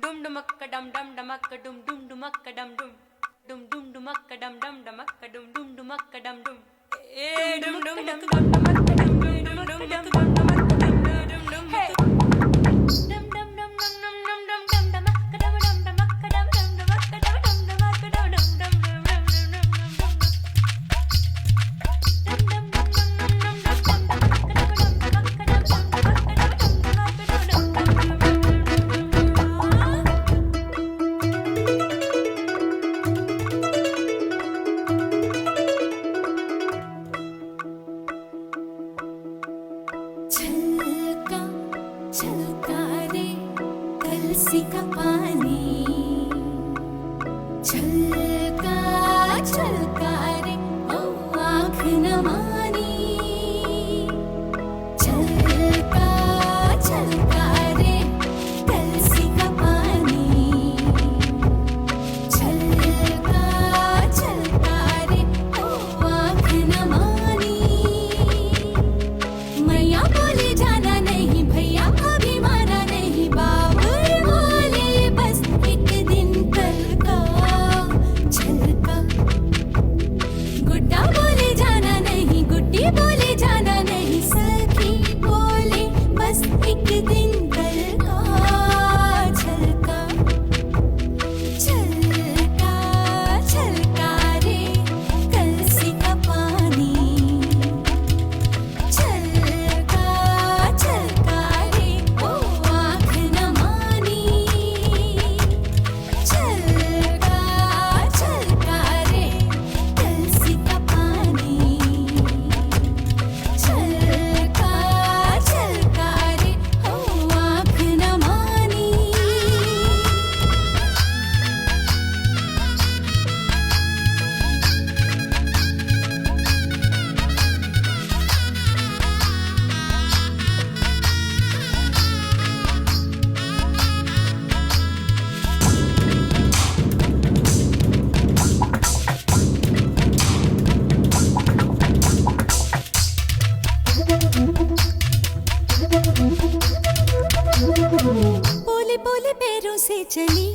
Dum dumakka dum dum dumakka dum dum dumakka dum dum. Dum dum dumakka dum dum dumakka dum dum dumakka dum dum. Eh dum dum dum dum dumakka dum dum dum dum dum dum dumakka dum dum dum. Hey. Dum dum dum dum dum dum dum dum dumakka dum dum dumakka dum dum dumakka dum dum dumakka dum dum dum dum dum dum dum. Dum dum dum dum dum dum dum dum dumakka dum dum dumakka dum dum dumakka dum dum dumakka dum dum dum dum. छलका छलका रे कलसी का पानी छलका छलका रे ओ आँख न मानी छलका छलका रे कलसी का पानी छलका छलका रे ओ आँख न मानी मैया बोले जाना नहीं भैया अभी माना नहीं बाबुल बोले बस एक दिन कल का छलका गुड्डा बोले जाना नहीं गुड्डी बोले जाना नहीं सखी बोले बस एक दिन कल का छलका छलका छलका रे कलसी का पानी छलका छलका रे ओ आँख न मानी छलका छलका रे कलसी का पानी छलका छलका रे ओ आँख न मानी बोले बोले पैरों से चली